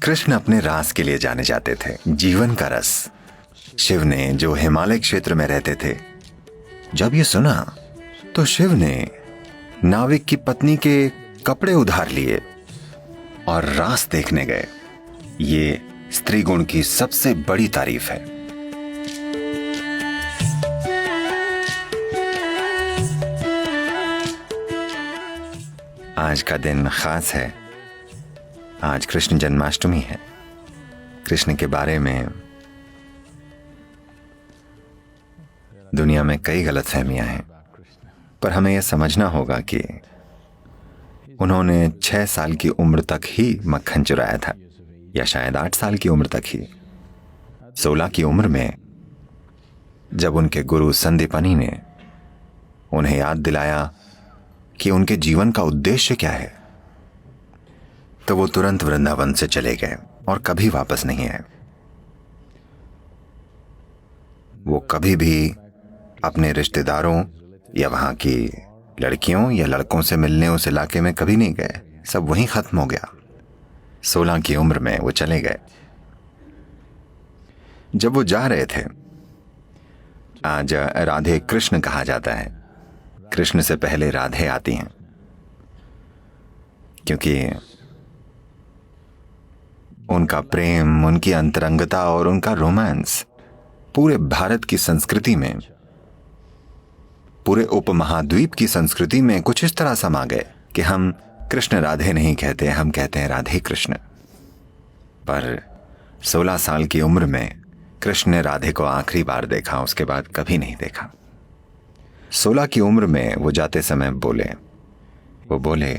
कृष्ण अपने रास के लिए जाने जाते थे, जीवन का रस। शिव ने, जो हिमालय क्षेत्र में रहते थे, जब ये सुना तो शिव ने नाविक की पत्नी के कपड़े उधार लिए और रास देखने गए। ये स्त्री गुण की सबसे बड़ी तारीफ है। आज का दिन खास है। आज कृष्ण जन्माष्टमी है। कृष्ण के बारे में दुनिया में कई गलतफहमियां हैं, पर हमें यह समझना होगा कि उन्होंने 6 साल की उम्र तक ही मक्खन चुराया था, या शायद 8 साल की उम्र तक ही। 16 की उम्र में जब उनके गुरु संदीपनी ने उन्हें याद दिलाया कि उनके जीवन का उद्देश्य क्या है, तो वो तुरंत वृंदावन से चले गए और कभी वापस नहीं आए। वो कभी भी अपने रिश्तेदारों या वहां की लड़कियों या लड़कों से मिलने उस इलाके में कभी नहीं गए। सब वहीं खत्म हो गया। 16 की उम्र में वो चले गए। जब वो जा रहे थे, आज राधे कृष्ण कहा जाता है। कृष्ण से पहले राधे आती हैं, क्योंकि उनका प्रेम, उनकी अंतरंगता और उनका रोमांस पूरे भारत की संस्कृति में, पूरे उपमहाद्वीप की संस्कृति में कुछ इस तरह समा गए कि हम कृष्ण राधे नहीं कहते, हम कहते हैं राधे कृष्ण। पर 16 साल की उम्र में कृष्ण ने राधे को आखिरी बार देखा, उसके बाद कभी नहीं देखा। 16 की उम्र में वो जाते समय वो बोले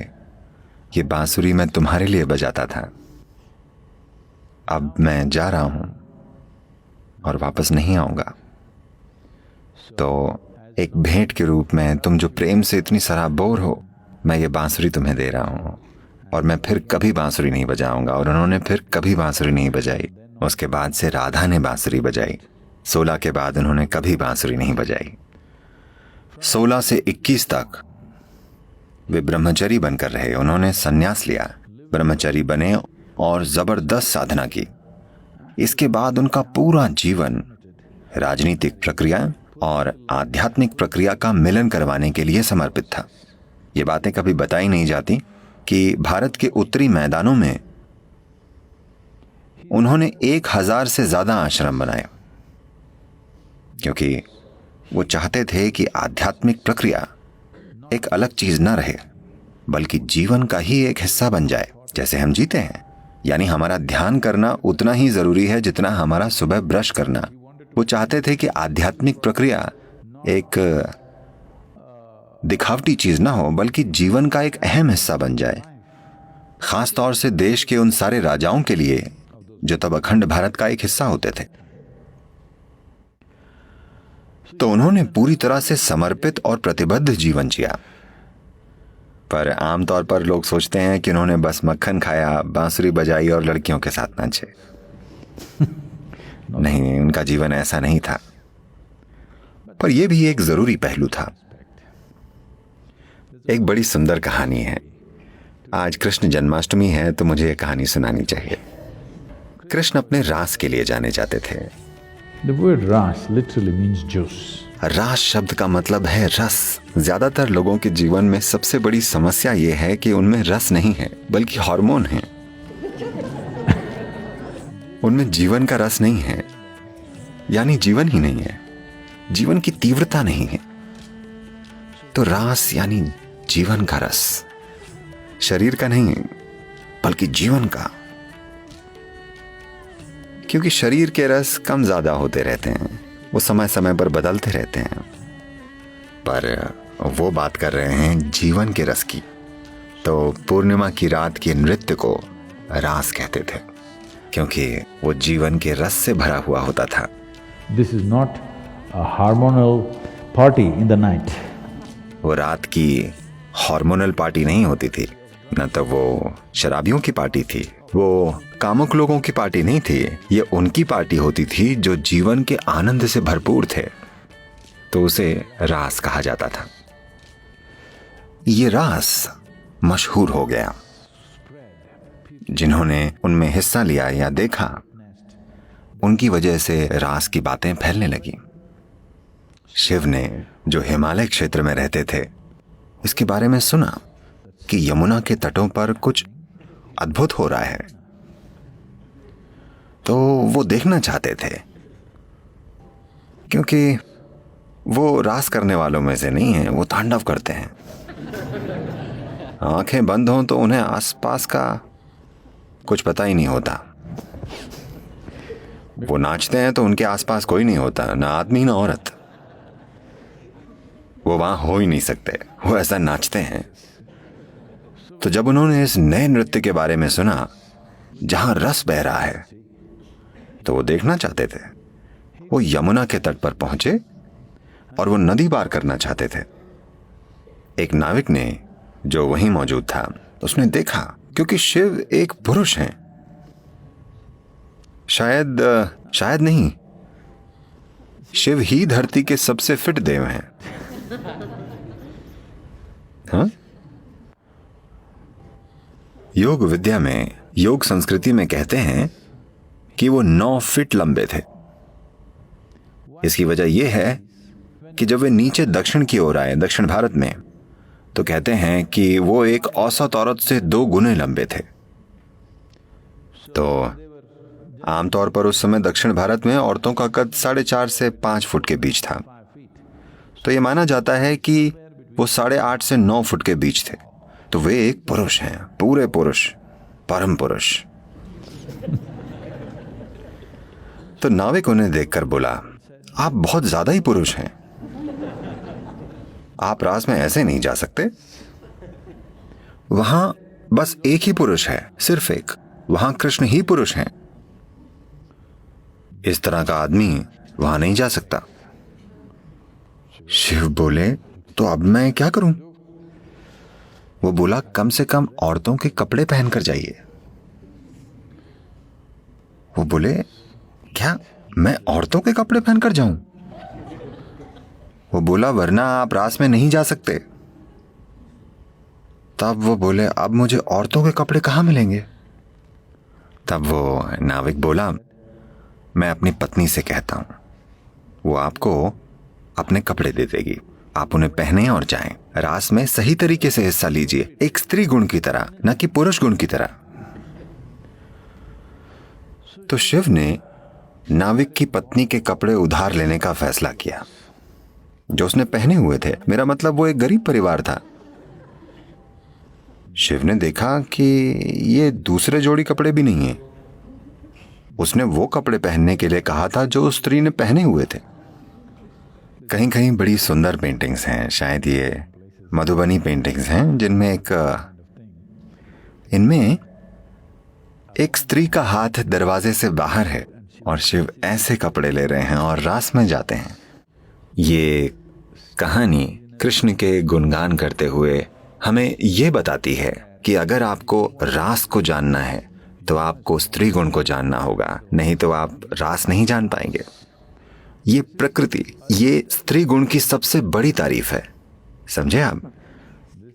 ये बांसुरी मैं तुम्हारे लिए बजाता था, अब मैं जा रहा हूं और वापस नहीं आऊंगा, तो एक भेंट के रूप में तुम जो प्रेम से इतनी सराबोर हो, मैं ये बांसुरी तुम्हें दे रहा हूं और मैं फिर कभी बांसुरी नहीं बजाऊंगा। और उन्होंने फिर कभी बांसुरी नहीं बजाई। उसके बाद से राधा ने बांसुरी बजाई। 16 के बाद उन्होंने कभी बांसुरी नहीं बजाई। 16 से 21 तक वे ब्रह्मचारी बनकर रहे। उन्होंने संन्यास लिया, ब्रह्मचारी बने और जबरदस्त साधना की। इसके बाद उनका पूरा जीवन राजनीतिक प्रक्रिया और आध्यात्मिक प्रक्रिया का मिलन करवाने के लिए समर्पित था। ये बातें कभी बताई नहीं जाती कि भारत के उत्तरी मैदानों में उन्होंने 1000 से ज्यादा आश्रम बनाए, क्योंकि वो चाहते थे कि आध्यात्मिक प्रक्रिया एक अलग चीज न रहे, बल्कि जीवन का ही एक हिस्सा बन जाए। जैसे हम जीते हैं, यानी हमारा ध्यान करना उतना ही जरूरी है जितना हमारा सुबह ब्रश करना। वो चाहते थे कि आध्यात्मिक प्रक्रिया एक दिखावटी चीज ना हो, बल्कि जीवन का एक अहम हिस्सा बन जाए। खास तौर से देश के उन सारे राजाओं के लिए जो तब अखंड भारत का एक हिस्सा होते थे। तो उन्होंने पूरी तरह से समर्पित और प्रतिबद्ध जीवन जिया। पर आमतौर पर लोग सोचते हैं कि उन्होंने बस मक्खन खाया, बांसुरी बजाई और लड़कियों के साथ नाचे। नहीं, उनका जीवन ऐसा नहीं था। पर यह भी एक जरूरी पहलू था। एक बड़ी सुंदर कहानी है। आज कृष्ण जन्माष्टमी है, तो मुझे यह कहानी सुनानी चाहिए। कृष्ण अपने रास के लिए जाने जाते थे। The word ras literally means juice. रास शब्द का मतलब है रस। ज्यादातर लोगों के जीवन में सबसे बड़ी समस्या यह है कि उनमें रस नहीं है, बल्कि हार्मोन है। उनमें जीवन का रस नहीं है, यानी जीवन ही नहीं है, जीवन की तीव्रता नहीं है। तो रास यानी जीवन का रस, शरीर का नहीं बल्कि जीवन का। क्योंकि शरीर के रस कम ज्यादा होते रहते हैं, वो समय समय पर बदलते रहते हैं, पर वो बात कर रहे हैं जीवन के रस की। तो पूर्णिमा की रात के नृत्य को रास कहते थे, क्योंकि वो जीवन के रस से भरा हुआ होता था। This is not a hormonal party in the night. वो रात की हार्मोनल पार्टी नहीं होती थी, न तो वो शराबियों की पार्टी थी, वो कामुक लोगों की पार्टी नहीं थी। ये उनकी पार्टी होती थी जो जीवन के आनंद से भरपूर थे, तो उसे रास कहा जाता था। ये रास मशहूर हो गया। जिन्होंने उनमें हिस्सा लिया या देखा, उनकी वजह से रास की बातें फैलने लगी। शिव ने, जो हिमालय क्षेत्र में रहते थे, इसके बारे में सुना कि यमुना के तटों पर कुछ अद्भुत हो रहा है, तो वो देखना चाहते थे। क्योंकि वो रास करने वालों में से नहीं है, वो तांडव करते हैं। आंखें बंद हों तो उन्हें आसपास का कुछ पता ही नहीं होता। वो नाचते हैं तो उनके आसपास कोई नहीं होता, ना आदमी ना औरत। वो वहां हो ही नहीं सकते, वो ऐसा नाचते हैं। तो जब उन्होंने इस नए नृत्य के बारे में सुना जहां रस बह रहा है, तो वो देखना चाहते थे। वो यमुना के तट पर पहुंचे और वो नदी पार करना चाहते थे। एक नाविक ने, जो वहीं मौजूद था, उसने देखा, क्योंकि शिव एक पुरुष हैं। शायद नहीं, शिव ही धरती के सबसे फिट देव हैं। हाँ? योग विद्या में, योग संस्कृति में कहते हैं कि वो 9 फीट लंबे थे। इसकी वजह यह है कि जब वे नीचे दक्षिण की ओर आए, दक्षिण भारत में, तो कहते हैं कि वो एक औसत औरत से 2 गुने लंबे थे। तो आमतौर पर उस समय दक्षिण भारत में औरतों का कद 4.5 से 5 फुट के बीच था। तो यह माना जाता है कि वो 8.5 से 9 फुट के बीच थे। तो वे एक पुरुष हैं, पूरे पुरुष, परम पुरुष। तो नाविक उन्हें देखकर बोला, आप बहुत ज्यादा ही पुरुष हैं, आप रास में ऐसे नहीं जा सकते। वहां बस एक ही पुरुष है, सिर्फ एक। वहां कृष्ण ही पुरुष हैं। इस तरह का आदमी वहां नहीं जा सकता। शिव बोले, तो अब मैं क्या करूं? वो बोला, कम से कम औरतों के कपड़े पहनकर जाइए। वो बोले, क्या मैं औरतों के कपड़े पहनकर जाऊं? वो बोला, वरना आप रास में नहीं जा सकते। तब वो बोले, अब मुझे औरतों के कपड़े कहां मिलेंगे? तब वो नाविक बोला, मैं अपनी पत्नी से कहता हूं, वो आपको अपने कपड़े दे देगी, आप उन्हें पहने और जाएं। रास में सही तरीके से हिस्सा लीजिए, एक स्त्री गुण की तरह, न कि पुरुष गुण की तरह। तो शिव ने नाविक की पत्नी के कपड़े उधार लेने का फैसला किया, जो उसने पहने हुए थे। मेरा मतलब, वो एक गरीब परिवार था। शिव ने देखा कि ये दूसरे जोड़ी कपड़े भी नहीं है। उसने वो कपड़े पहनने के लिए कहा था जो उस स्त्री ने पहने हुए थे। कहीं कहीं बड़ी सुंदर पेंटिंग्स हैं, शायद ये मधुबनी पेंटिंग्स हैं, जिनमें इनमें एक स्त्री का हाथ दरवाजे से बाहर है और शिव ऐसे कपड़े ले रहे हैं और रास में जाते हैं। ये कहानी कृष्ण के गुणगान करते हुए हमें यह बताती है कि अगर आपको रास को जानना है तो आपको स्त्री गुण को जानना होगा, नहीं तो आप रास नहीं जान पाएंगे। ये प्रकृति, ये स्त्री गुण की सबसे बड़ी तारीफ है, समझे आप?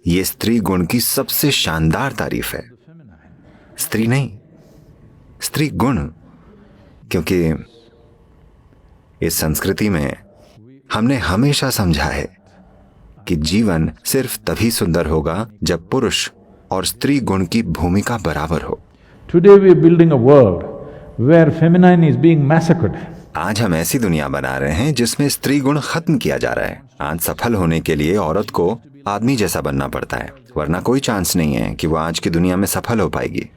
ये स्त्री गुण की सबसे शानदार तारीफ है, स्त्री नहीं, स्त्री गुण। क्योंकि इस संस्कृति में हमने हमेशा समझा है कि जीवन सिर्फ तभी सुंदर होगा जब पुरुष और स्त्री गुण की भूमिका बराबर हो। Today we are building a world where feminine is being massacred. आज हम ऐसी दुनिया बना रहे हैं जिसमें स्त्री गुण खत्म किया जा रहा है। आज सफल होने के लिए औरत को आदमी जैसा बनना पड़ता है, वरना कोई चांस नहीं है कि वो आज की दुनिया में सफल हो पाएगी।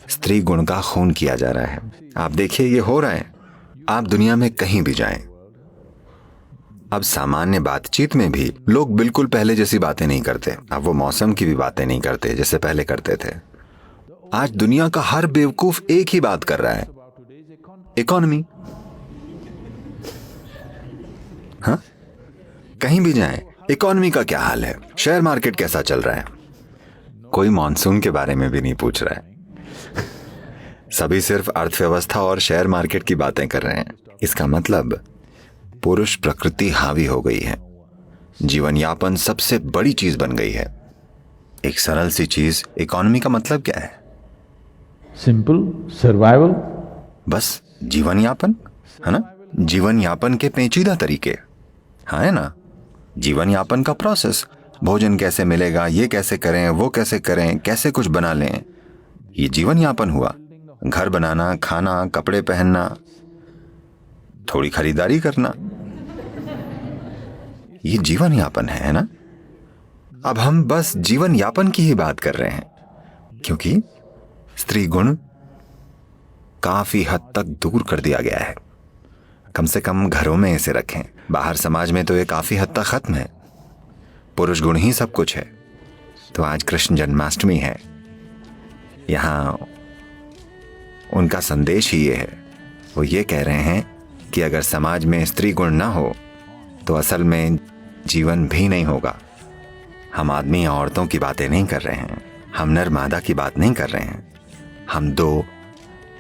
स्त्री गुण का खून किया जा रहा है। आप देखिए, ये हो रहा है। आप दुनिया में कहीं भी जाएं, अब सामान्य बातचीत में भी लोग बिल्कुल पहले जैसी बातें नहीं करते। अब वो मौसम की भी बातें नहीं करते जैसे पहले करते थे। आज दुनिया का हर बेवकूफ एक ही बात कर रहा है, इकोनॉमी। हाँ, कहीं भी जाएं, इकोनॉमी का क्या हाल है, शेयर मार्केट कैसा चल रहा है। कोई मॉनसून के बारे में भी नहीं पूछ रहा है। सभी सिर्फ अर्थव्यवस्था और शेयर मार्केट की बातें कर रहे हैं। इसका मतलब पुरुष प्रकृति हावी हो गई है। जीवन यापन सबसे बड़ी चीज बन गई है। एक सरल सी चीज, इकोनॉमी का मतलब क्या है? simple survival. बस जीवन यापन, है ना? जीवन यापन के पेचीदा तरीके, हाँ है ना? जीवन यापन का प्रोसेस, भोजन कैसे मिलेगा, ये कैसे करें, वो कैसे करें, कैसे कुछ बना लें, ये जीवन यापन हुआ। घर बनाना, खाना, कपड़े पहनना, थोड़ी खरीदारी करना, ये जीवन यापन है ना? अब हम बस जीवन यापन की ही बात कर रहे हैं, क्योंकि स्त्री गुण काफी हद तक दूर कर दिया गया है। कम से कम घरों में इसे रखें, बाहर समाज में तो ये काफी हद तक खत्म है। पुरुष गुण ही सब कुछ है। तो आज कृष्ण जन्माष्टमी है, यहां उनका संदेश ही ये है। वो ये कह रहे हैं कि अगर समाज में स्त्री गुण ना हो तो असल में जीवन भी नहीं होगा। हम आदमी या औरतों की बातें नहीं कर रहे हैं, हम नर मादा की बात नहीं कर रहे हैं, हम दो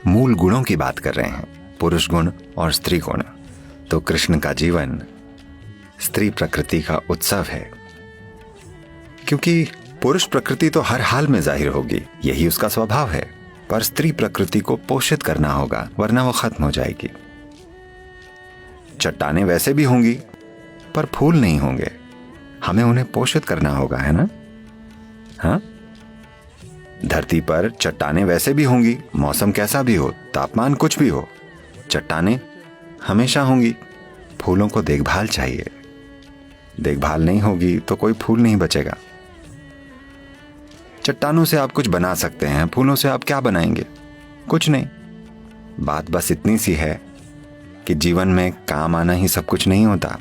मूल गुणों की बात कर रहे हैं, पुरुष गुण और स्त्री गुण। तो कृष्ण का जीवन स्त्री प्रकृति का उत्सव है, क्योंकि पुरुष प्रकृति तो हर हाल में जाहिर होगी, यही उसका स्वभाव है, पर स्त्री प्रकृति को पोषित करना होगा, वरना वो खत्म हो जाएगी। चट्टानें वैसे भी होंगी पर फूल नहीं होंगे, हमें उन्हें पोषित करना होगा, है ना? हाँ, धरती पर चट्टानें वैसे भी होंगी, मौसम कैसा भी हो, तापमान कुछ भी हो, चट्टानें हमेशा होंगी। फूलों को देखभाल चाहिए, देखभाल नहीं होगी तो कोई फूल नहीं बचेगा। चट्टानों से आप कुछ बना सकते हैं, फूलों से आप क्या बनाएंगे? कुछ नहीं। बात बस इतनी सी है कि जीवन में काम आना ही सब कुछ नहीं होता।